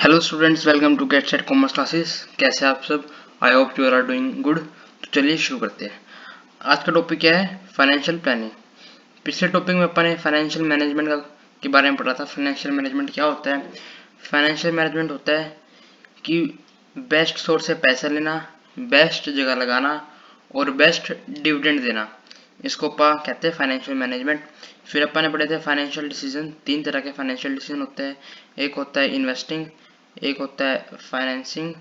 Hello students, welcome to get set commerce classes. कैसे हैं आप सब? I hope you are doing good. तो चलिए शुरू करते हैं। आज का टॉपिक क्या है? Financial planning. पिछले टॉपिक में अपन ने फाइनेंशियल मैनेजमेंट के बारे में पढ़ा था। फाइनेंशियल मैनेजमेंट क्या होता है? फाइनेंशियल मैनेजमेंट होता है कि बेस्ट सोर्स से पैसा लेना, बेस्ट जगह लगाना और बेस्ट डिविडेंड देना। इसको अपन कहते हैं फाइनेंशियल मैनेजमेंट। फिर अपन ने पढ़े थे फाइनेंशियल डिसीजन। तीन तरह के फाइनेंशियल डिसीजन होते हैं। एक होता है इन्वेस्टिंग, एक होता है फाइनेंसिंग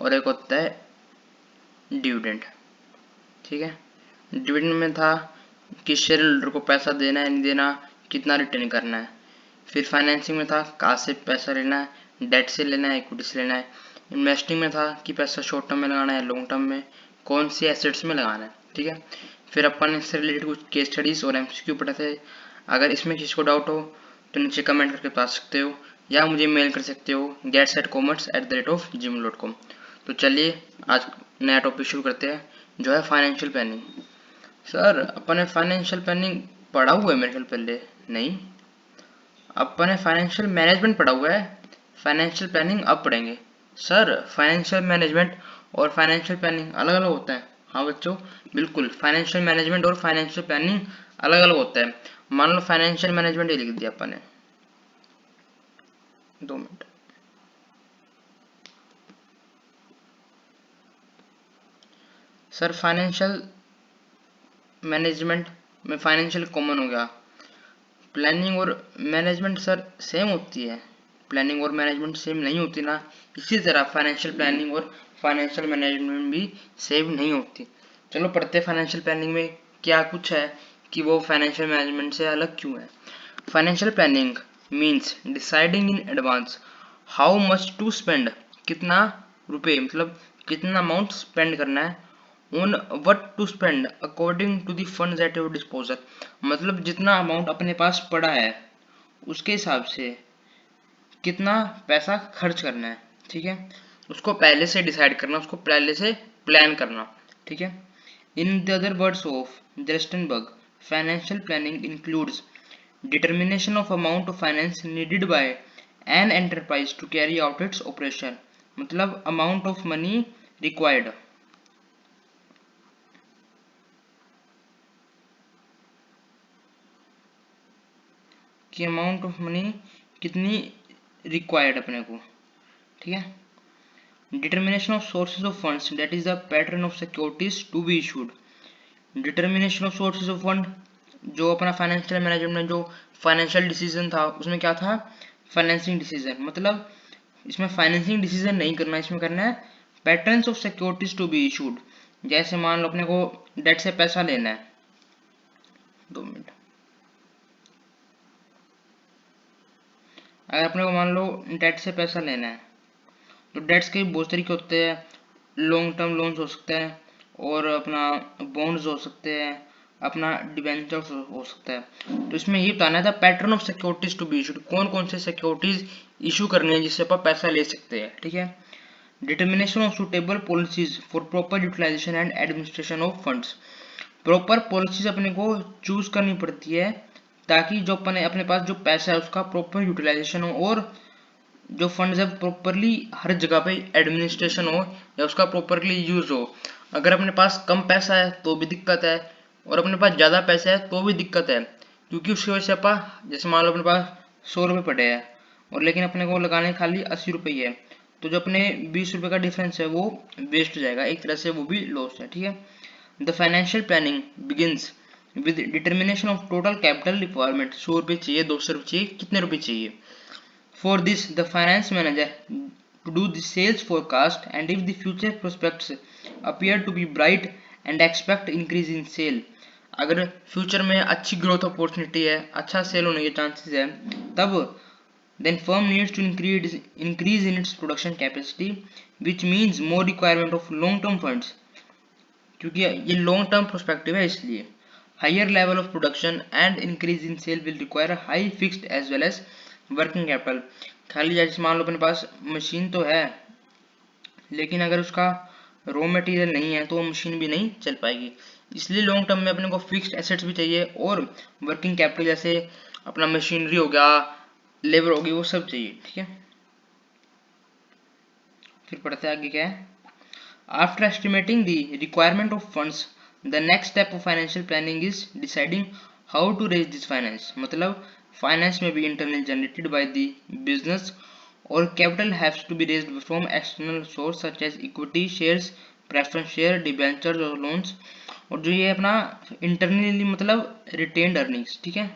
और एक होता है डिविडेंड। ठीक है। डिविडेंड में था कि शेयर होल्डर को पैसा देना है नहीं देना, कितना रिटर्न करना है। फिर फाइनेंसिंग में था कहाँ से पैसा लेना है, डेट से लेना है, इक्विटी से लेना है। इन्वेस्टिंग में था कि पैसा शॉर्ट टर्म में लगाना है, लॉन्ग टर्म में, कौन सी एसेट्स में लगाना है। ठीक है। फिर अपन इससे रिलेटेड कुछ केस स्टडीज और एमसीक्यू पढ़े थे। अगर इसमें किसी को डाउट हो तो नीचे कमेंट करके बता सकते हो या मुझे मेल कर सकते हो getsetcommerce@gmail.com। तो चलिए आज नया टॉपिक शुरू करते हैं जो है फाइनेंशियल प्लानिंग। सर अपन ने फाइनेंशियल प्लानिंग पढ़ा हुआ है मेरे ख्याल पहले? नहीं, अपन ने फाइनेंशियल मैनेजमेंट पढ़ा हुआ है। फाइनेंशियल प्लानिंग अब पढ़ेंगे। सर फाइनेंशियल मैनेजमेंट और फाइनेंशियल प्लानिंग अलग अलग होता है। हाँ बच्चों, बिल्कुल। फाइनेंशियल मैनेजमेंट और फाइनेंशियल प्लानिंग अलग अलग होता है। मान लो फाइनेंशियल मैनेजमेंट ही लिख दिया अपन ने। 2 मिनट। सर फाइनेंशियल मैनेजमेंट में फाइनेंशियल कॉमन हो गया। प्लानिंग और मैनेजमेंट सर सेम होती है? प्लानिंग और मैनेजमेंट सेम नहीं होती ना। इसी तरह फाइनेंशियल प्लानिंग और फाइनेंशियल मैनेजमेंट भी सेम नहीं होती। चलो पढ़ते फाइनेंशियल प्लानिंग में क्या कुछ है कि वो फाइनेंशियल मैनेजमेंट से अलग क्यों है। Financial planning means deciding in advance how much to spend, कितना रुपए मतलब कितना अमाउंट स्पेंड करना है, on what to spend according to the funds at your disposal, मतलब जितना अमाउंट अपने पास पड़ा है उसके हिसाब से कितना पैसा खर्च करना है। ठीक है। उसको पहले से डिसाइड करना, उसको पहले से प्लान करना। ठीक है। In the other words of Justenberg, financial planning includes determination of amount of finance needed by an enterprise to carry out its operation, मतलब amount of money required। कि अमाउंट ऑफ मनी कितनी required अपने को। ठीक है। Determination of sources of funds, that is the pattern of securities to be issued. Determination of sources of fund, जो अपना financial management में जो फाइनेंशियल डिसीजन था उसमें क्या था? Financing decision. मतलब इसमें फाइनेंसिंग डिसीजन नहीं करना, इसमें करना है patterns of securities to be issued. जैसे मान लो अपने को डेट से पैसा लेना है। 2 मिनट। अगर अपने को मान लो डेट से पैसा लेना है तो डेट्स के बहुत तरीके होते हैं। लॉन्ग टर्म लोन्स हो सकते हैं और अपना बॉन्ड्स हो सकते हैं, अपना डिबेंचर्स हो सकता है। तो इसमें ये बताना था pattern of securities to be issued, कौन कौन से सिक्योरिटीज इशू करनी है जिससे अपन पैसा ले सकते हैं। ठीक है। Determination of suitable policies for proper utilisation and administration of funds, proper policies अपने को चूज करनी पड़ती है ताकि जो अपने पास जो पैसा है उसका प्रॉपर यूटिलाइजेशन हो और जो फंड्स है प्रॉपरली हर जगह पे एडमिनिस्ट्रेशन हो या उसका प्रॉपरली यूज हो। अगर अपने पास कम पैसा है तो भी दिक्कत है और अपने पास ज़्यादा पैसा है तो भी दिक्कत है, क्योंकि उसकी वजह से अपन जैसे मान लो अपने पास 100 रुपये पड़े हैं और लेकिन अपने को लगाने खाली 80 रुपये है, तो जो अपने 20 रुपये का डिफरेंस है वो वेस्ट हो जाएगा, एक तरह से वो भी लॉस है। ठीक है। The financial planning begins with determination of total capital requirement. 100 रुपये चाहिए, 200 रुपये चाहिए, कितने रुपये चाहिए। For this, the finance manager to do the sales forecast, and if the future prospects appear to be bright and expect increase in sale, अगर future में अच्छी ग्रोथ अपॉर्चुनिटी है, अच्छा सेल होने के चांसेस है, तब then firm needs to increase in its production capacity, which means more requirement of long term funds, क्योंकि ये लॉन्ग टर्म प्रोस्पेक्टिव है इसलिए। Higher level of production and increase in sale will require high fixed as well as working capital. खाली जैसे मान लो अपने पास machine तो है लेकिन अगर उसका रॉ मटेरियल नहीं है तो वो मशीन भी नहीं चल पाएगी। इसलिए लॉन्ग टर्म में अपने को फिक्स्ड एसेट्स भी चाहिए और वर्किंग कैपिटल जैसे अपना मशीनरी हो गया, लेबर होगी, वो सब चाहिए। ठीक है। फिर पढ़ते हैं आगे क्या है। After estimating the requirement of funds the next step of financial planning is deciding how to raise this finance. मतलब फाइनेंस में भी internal generated by the business और capital haves to be raised from external source such as equity shares, preference share, debentures और loans. और जो ये अपना internally मतलब रिटेन्ड अर्निंग्स, ठीक है,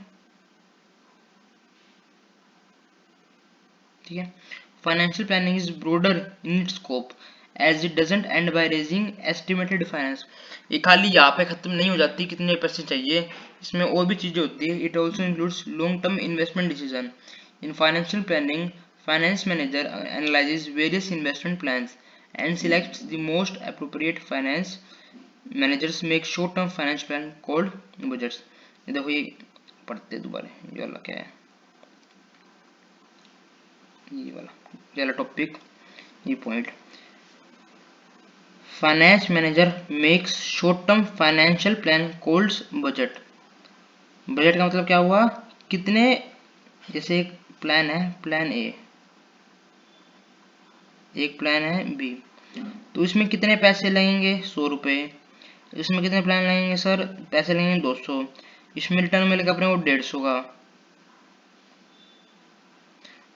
ठीक है। Financial planning is broader in its scope as it doesn't end by raising estimated finance. ये खाली यहाँ पे खत्म नहीं हो जाती कितने पैसे चाहिए, इसमें और भी चीजें होती है। It also includes long term investment decision. In financial planning finance manager analyses various investment plans and selects the most appropriate finance. Managers make short term finance plan called budgets. ये देखो ये पढ़ते दोबारा, ये वाला क्या है, ये वाला टॉपिक, ये point. Finance manager makes short term financial plan called budget. Budget का मतलब क्या हुआ, कितने, जैसे एक प्लान है, प्लान ए, एक प्लान है बी, तो इसमें कितने पैसे लगेंगे 100 रुपये, इसमें कितने प्लान लगेंगे सर, पैसे लगेंगे 200, इसमें रिटर्न मिलेगा अपने को 150 का,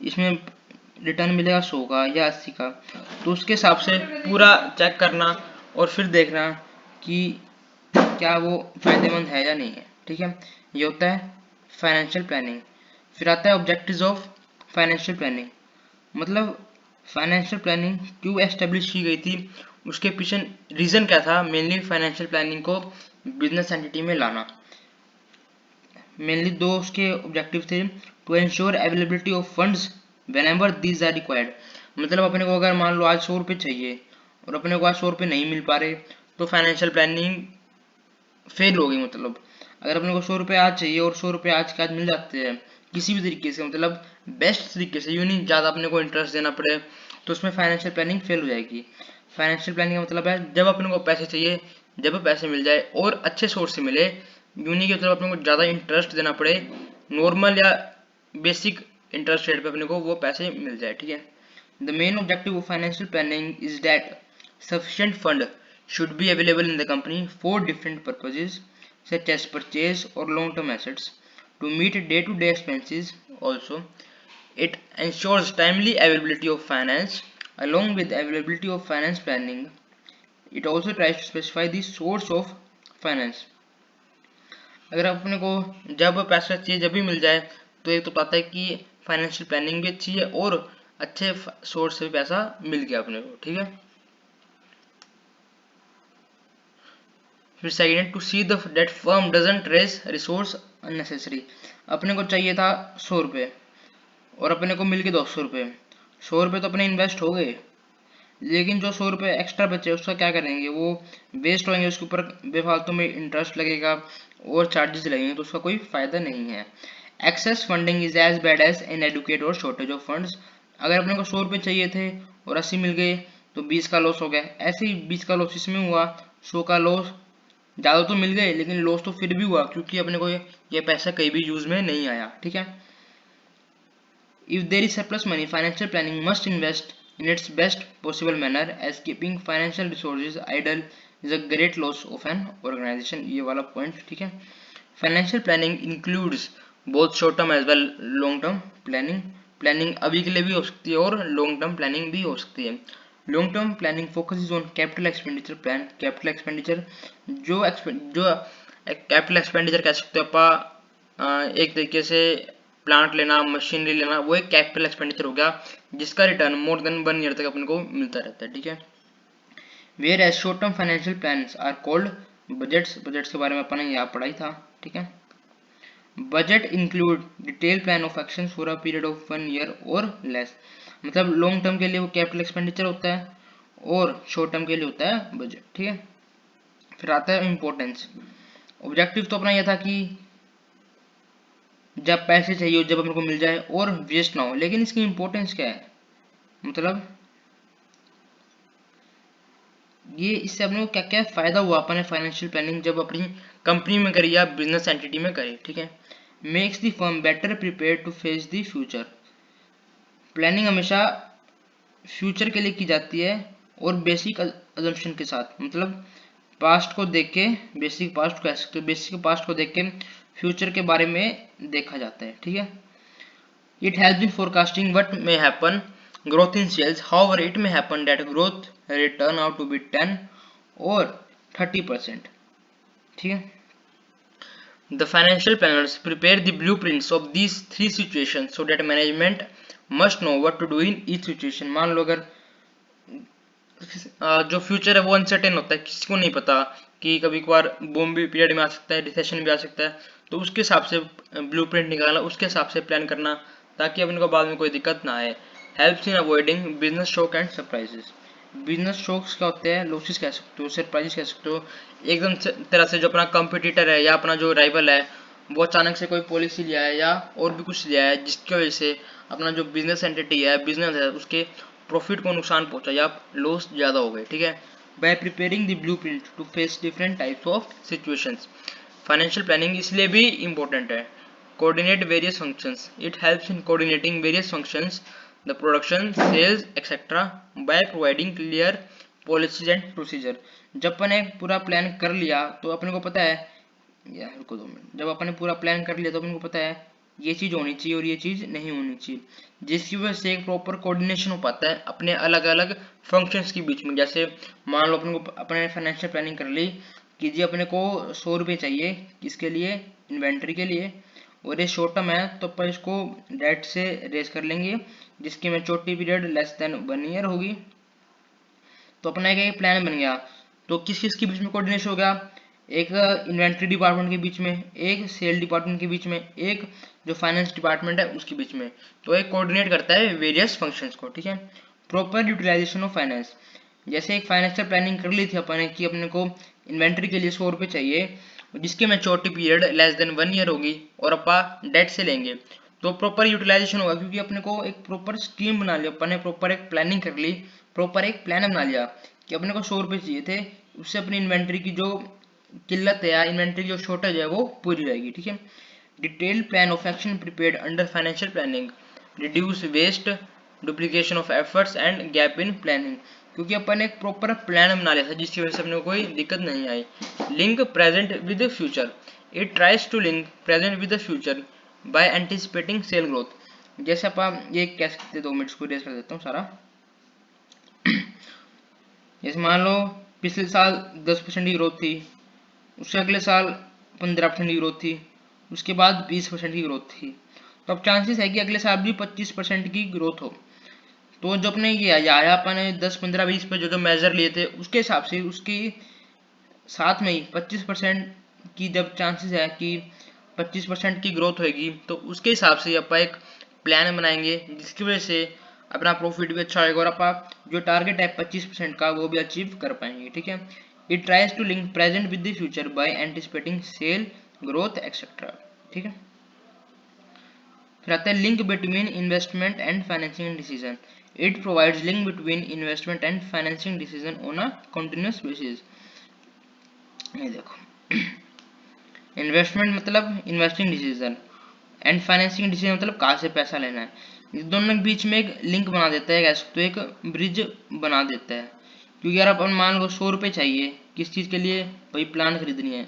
इसमें रिटर्न मिलेगा 100 का या 80 का। तो उसके हिसाब से पूरा चेक करना और फिर देखना कि क्या वो फायदेमंद है या नहीं है, ठीक है। ये होता है फाइनेंशियल प्लानिंग। फिर आता है ऑब्जेक्टिव्स ऑफ फाइनेंशियल प्लानिंग। मतलब फाइनेंशियल प्लानिंग क्यों एस्टेब्लिश की गई थी, उसके पीछे रीजन क्या था, मेनली फाइनेंशियल प्लानिंग को बिजनेस एंटिटी में लाना। मेनली दो उसके ऑब्जेक्टिव थे, to ensure availability of funds whenever these are required. मतलब अपने को अगर मान लो आज 100 रुपये चाहिए और अपने को आज 100 रुपये नहीं मिल पा रहे, तो फाइनेंशियल प्लानिंग फेल हो गई। मतलब अगर अपने को 100 रुपये आज चाहिए और 100 रुपये आज के आज मिल जाते हैं किसी भी तरीके से, मतलब बेस्ट तरीके से, यूँ नहीं ज़्यादा अपने को इंटरेस्ट देना पड़े, तो उसमें फाइनेंशियल प्लानिंग फेल हो जाएगी। फाइनेंशियल प्लानिंग का मतलब है जब अपने को पैसे चाहिए, जब पैसे मिल जाए और अच्छे सोर्स से मिले, यूँ नहीं कि मतलब अपने को ज़्यादा इंटरेस्ट देना पड़े, नॉर्मल या बेसिक इंटरेस्ट रेट पे अपने को वो पैसे मिल जाए, ठीक है। The main objective of financial planning is that sufficient fund should be available in the company for different purposes such as purchase or long-term assets to meet day-to-day expenses. Also, it ensures timely availability of finance. Along with availability of finance planning, it also tries to specify the source of finance. अगर अपने को जब पैसा चाहिए जब भी मिल जाए, तो एक तो पता है कि फाइनेंशियल प्लानिंग भी अच्छी है और अच्छे सोर्स से पैसा मिल गया अपने को, ठीक है। फिर second, to see that firm doesn't raise resource unnecessary. अपने को चाहिए था 100 रुपये और अपने को मिल गए 200 रुपये। 100 रुपये तो अपने इन्वेस्ट हो गए, लेकिन जो 100 रुपये एक्स्ट्रा बचे उसका क्या करेंगे, वो वेस्ट होंगे, उसके ऊपर बेफालतू में इंटरेस्ट लगेगा और चार्जेस लगेंगे, तो उसका कोई फायदा नहीं है। Excess funding is as bad as inadequate और शॉर्टेज ऑफ फंड्स। अगर अपने को 100 रुपये चाहिए थे और 80 मिल गए तो 20 का लॉस हो गया। ऐसे ही 20 का लॉस इसमें हुआ, 100 का लॉस, ज़्यादा तो मिल गए लेकिन लॉस तो फिर भी हुआ क्योंकि अपने को ये पैसा कहीं भी यूज में नहीं आया, ठीक है। If there is surplus money, financial planning must invest in its best possible manner, as keeping financial resources idle is a great loss of an organization. ये वाला पॉइंट, ठीक है। Financial planning includes both short term as well long term planning. Planning अभी के लिए भी हो सकती है और लॉन्ग टर्म प्लानिंग भी हो सकती है। Long term planning focuses on capital expenditure plan. Capital expenditure जो कैपिटल एक्सपेंडिचर कह सकते हो आप, एक तरीके से प्लांट लेना, मशीनरी लेना, वो एक कैपिटल एक्सपेंडिचर हो गया जिसका रिटर्न मोर देन 1 ईयर तक अपने को मिलता रहता है, ठीक है। Whereas short term financial plans are called budgets. Budgets के बारे में अपन ने यहाँ पढ़ा ही था, ठीक है। Budget include detail plan of action for a period of 1 year और लेस। मतलब लॉन्ग टर्म के लिए वो कैपिटल एक्सपेंडिचर होता है और शॉर्ट टर्म के लिए होता है बजट, ठीक है। फिर आता है इम्पोर्टेंस। ऑब्जेक्टिव तो अपना यह था कि जब पैसे चाहिए जब अपने को मिल जाए और वेस्ट ना हो, लेकिन इसकी इंपॉर्टेंस क्या है, मतलब ये इससे अपने को क्या क्या फायदा हुआ अपने फाइनेंशियल प्लानिंग जब अपनी कंपनी में करी या बिजनेस एंटिटी में करे, ठीक है। Makes the firm better prepare to face the future. प्लानिंग हमेशा फ्यूचर के लिए की जाती है और बेसिक अजम्पशन के साथ, मतलब पास्ट को देख के, बेसिक पास्ट को कह सकते हो, बेसिक पास्ट को देख के फ्यूचर के बारे में देखा जाता है, ठीक है। It helps in forecasting what may happen growth in sales, however it may happen that growth rate turn out to be 10 और 30%, ठीक है। The financial planners prepare the blueprints of these three situations so that management must know what to do in each situation। मान लो अगर जो future है वो uncertain होता है, किसी को नहीं पता कि कभी कभार बूम भी पीरियड में आ सकता है, रिसेशन भी आ सकता है, तो उसके हिसाब से ब्लूप्रिंट निकालना, उसके हिसाब से प्लान करना, ताकि अपने को बाद में कोई दिक्कत ना आए। Helps in avoiding business shock and surprises. Business shocks क्या होते हैं, लॉसेस कह सकते हो, सरप्राइजेस कह सकते हो। एकदम तरह से जो अपना कंपटीटर है या अपना जो राइवल है वो अचानक से कोई पॉलिसी लिया है या और भी कुछ लिया है जिसकी वजह से अपना जो बिजनेस एंटिटी है, बिजनेस है, उसके प्रॉफिट को नुकसान पहुंचा या लॉस ज़्यादा हो गए, ठीक है। By preparing the blueprint to face different types of situations. Financial planning इसलिए भी इम्पोर्टेंट है। Coordinate various functions, it helps in coordinating various functions the production, sales etcetera by providing clear policies and procedure. जब अपन ने पूरा plan कर लिया तो अपने को पता है, यार रुको 2 मिनट, जब अपन ने पूरा प्लान कर लिया तो अपन को पता है ये चीज़ होनी चाहिए और ये चीज़ नहीं होनी चाहिए, जिसकी वजह से एक प्रॉपर कोऑर्डिनेशन हो पाता है अपने अलग अलग फंक्शंस के बीच में। जैसे मान लो अपन को, अपने फाइनेंशियल प्लानिंग कर ली कि जी अपने को 100 रुपये चाहिए, किसके लिए, इन्वेंट्री के लिए, और ये शॉर्ट टर्म है तो अपन इसको डेट से रेज कर लेंगे जिसकी maturity period less than 1 year होगी। तो अपना एक प्लान बन गया। तो किस किस के बीच में कोऑर्डिनेशन हो गया, एक इन्वेंट्री डिपार्टमेंट के बीच में, एक सेल डिपार्टमेंट के बीच में, एक जो फाइनेंस डिपार्टमेंट है उसके बीच में। तो एक कोऑर्डिनेट करता है वेरियस फंक्शंस को, ठीक है। प्रॉपर यूटिलाइजेशन ऑफ फाइनेंस, जैसे एक फाइनेंशियल प्लानिंग कर ली थी अपन ने कि अपने को इन्वेंट्री के लिए 100 रुपये चाहिए जिसकी maturity period less than 1 year होगी और अपन डेट से लेंगे, तो प्रॉपर यूटिलाइजेशन होगा क्योंकि अपने को एक प्रॉपर स्कीम बना लिया, अपन ने प्रॉपर एक प्लानिंग कर ली, प्रॉपर एक प्लान बना लिया कि अपने को 100 रुपये चाहिए थे, उससे अपनी इन्वेंट्री की जो किल्लत है या इन्वेंट्री जो शॉर्टेज है वो पूरी हो जाएगी, ठीक है। Detail plan of action prepared under financial planning reduce waste, duplication of efforts and gap in planning, क्योंकि अपन एक प्रॉपर प्लान बना लिया था जिसकी वजह से अपने को कोई दिक्कत नहीं आई। Link present with the future, it tries to link present with the future by anticipating sale growth. जैसे अपन ये कह सकते, 2 मिनट को रेस कर देता हूँ सारा। जैसे मान लो पिछले साल 10% की ग्रोथ थी, उससे अगले साल 15% की ग्रोथ थी, उसके बाद 20% की ग्रोथ थी, तो अब चांसेस है कि अगले साल भी 25% की ग्रोथ हो। तो जो अपने ये आया अपन ने 10, 15, 20 पे जो जो मेजर लिए थे उसके हिसाब से उसकी साथ में ही 25% की जब चांसेस है कि 25% की ग्रोथ होगी तो उसके हिसाब से अपन एक प्लान बनाएंगे जिसकी वजह से अपना प्रॉफिट भी अच्छा होगा और अपन जो टारगेट है 25% का वो भी अचीव कर पाएंगे, ठीक है। It tries to link present with the future by anticipating sale growth etcetera, ठीक है। फिर आता है link between investment and financing decision, it provides link between investment and financing decision on a continuous basis. ये देखो, investment मतलब investing decision and financing decision मतलब कहाँ से पैसा लेना है, इस दोनों के बीच में एक लिंक बना देता है, कह सकते हो एक ब्रिज बना देता है। क्योंकि यार अपन मान लो 100 रुपये चाहिए किस चीज़ के लिए, भाई प्लान खरीदनी है,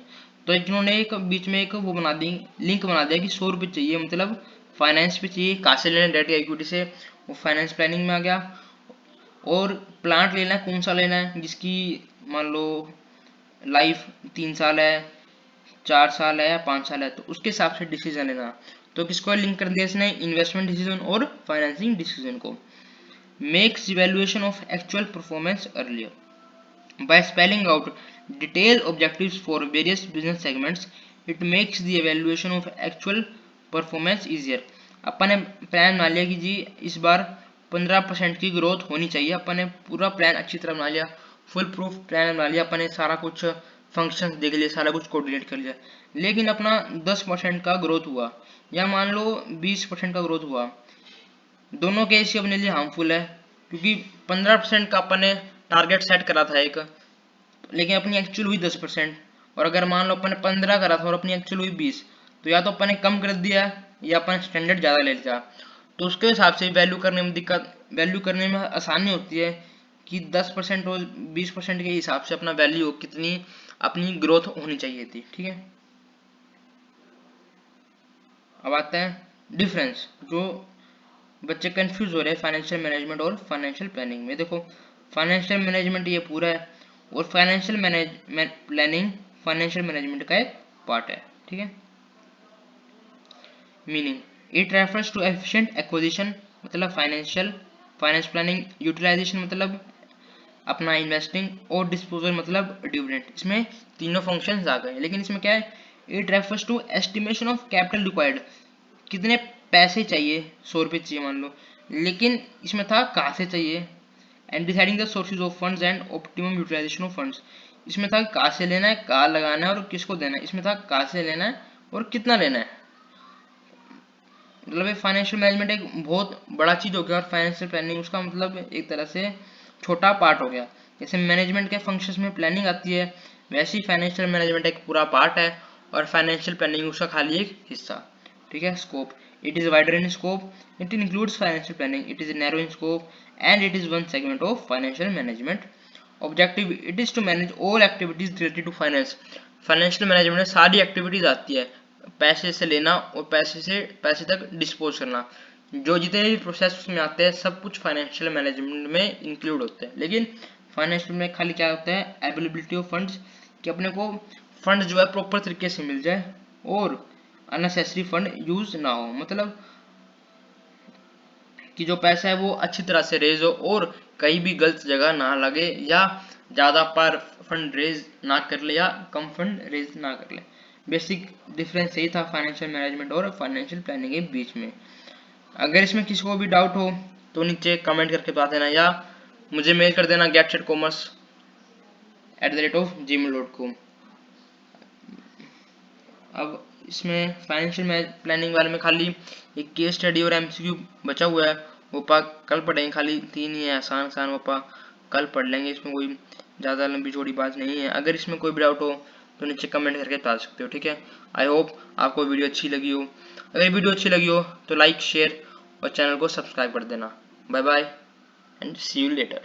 तो इन्होंने एक बीच में एक वो बना दी, लिंक बना दिया कि 100 रुपये चाहिए मतलब फाइनेंस पे चाहिए, कहाँ से लेना, डेट या इक्विटी से, वो फाइनेंस प्लानिंग में आ गया। और प्लांट लेना है, कौन सा लेना है जिसकी मान लो लाइफ 3 साल है, 4 साल है या 5 साल है, तो उसके हिसाब से डिसीजन लेना। तो किसको लिंक कर दिया इसने, इन्वेस्टमेंट डिसीजन और फाइनेंसिंग डिसीजन को। Makes evaluation of actual performance earlier by spelling out detail objectives for various business segments, it makes the evaluation of actual performance easier. अपन ने प्लान बना लिया कि जी इस बार 15% की ग्रोथ होनी चाहिए, अपन ने पूरा प्लान अच्छी तरह बना लिया, फुल प्रूफ प्लान बना लिया, अपन ने सारा कुछ फंक्शंस देख लिए, सारा कुछ कोऑर्डिनेट कर लिया, लेकिन अपना 10% का ग्रोथ हुआ या मान लो 20% का ग्रोथ हुआ, दोनों केस ही अपने लिए हार्मफुल है। क्योंकि 15% का अपन ने टारगेट सेट करा था एक, लेकिन अपनी एक्चुअल हुई 10%, और अगर मान लो अपन ने 15 करा था और अपनी एक्चुअल हुई 20, तो या तो अपन ने कम कर दिया या अपन स्टैंडर्ड ज़्यादा ले लिया, तो उसके हिसाब से वैल्यू करने में दिक्कत वैल्यू करने में आसानी होती है कि 10% और 20% के हिसाब से अपना वैल्यू कितनी अपनी ग्रोथ होनी चाहिए थी। ठीक है, अब आता है डिफरेंस, जो बच्चे कंफ्यूज हो रहे हैं फाइनेंशियल मैनेजमेंट और फाइनेंशियल प्लानिंग में। देखो, फाइनेंशियल मैनेजमेंट ये पूरा है और financial management planning financial management का एक पार्ट है। ठीक है, meaning, it refers to efficient acquisition मतलब फाइनेंस प्लानिंग, यूटिलाइजेशन मतलब अपना इन्वेस्टिंग, और डिस्पोजल मतलब डिविडेंड। इसमें तीनों फंक्शंस आ गए, लेकिन इसमें क्या है, it refers to estimation of capital required, कितने पैसे चाहिए, 100 रुपये चाहिए मान लो, लेकिन इसमें था कहाँ से चाहिए, and deciding the sources of funds and optimum utilisation of funds. इसमें था कहाँ से लेना है, कहाँ लगाना है और किसको देना है। इसमें था कहाँ से लेना है और कितना लेना है। मतलब फाइनेंशियल मैनेजमेंट एक बहुत बड़ा चीज़ हो गया और फाइनेंशियल प्लानिंग उसका मतलब एक तरह से छोटा पार्ट हो गया। जैसे मैनेजमेंट के फंक्शंस में प्लानिंग आती है, वैसे ही फाइनेंशियल मैनेजमेंट एक पूरा पार्ट है और फाइनेंशियल प्लानिंग उसका खाली एक हिस्सा। ठीक है, scope, it is wider in scope, it includes financial planning, it is narrow in scope and it is one segment of financial management. Objective, it is to manage all activities related to finance. Financial management में सारी activities आती है, पैसे से लेना और पैसे तक डिस्पोज करना, जो जितने भी प्रोसेस उसमें आते हैं सब कुछ फाइनेंशियल मैनेजमेंट में इंक्लूड होते हैं। लेकिन फाइनेंशियल में खाली क्या होता है, अवेलेबिलिटी ऑफ फंड्स, कि अपने को फंड जो है प्रॉपर तरीके से मिल जाए और अननेसेसरी फंड यूज ना हो, मतलब कि जो पैसा है वो अच्छी तरह से रेज हो और कहीं भी गलत जगह ना लगे, या ज़्यादा पर फंड रेज ना कर ले या कम फंड रेज ना कर ले। बेसिक डिफरेंस यही था फाइनेंशियल मैनेजमेंट और फाइनेंशियल प्लानिंग के बीच में। अगर इसमें किसी को भी डाउट हो तो नीचे कमेंट करके बता देना, या मुझे मेल कर देना getsetcommerce@gmail.com। अब इसमें फाइनेंशियल प्लानिंग वाले में खाली एक केस स्टडी और एमसीक्यू बचा हुआ है, वो कल पढ़ेंगे, खाली 3 ही है, आसान आसान वो कल पढ़ लेंगे, इसमें कोई ज़्यादा लंबी चौड़ी बात नहीं है। अगर इसमें कोई भी डाउट हो तो नीचे कमेंट करके बता सकते हो। ठीक है, आई होप आपको वीडियो अच्छी लगी हो। अगर वीडियो अच्छी लगी हो तो लाइक शेयर और चैनल को सब्सक्राइब कर देना। Bye bye and see you letter.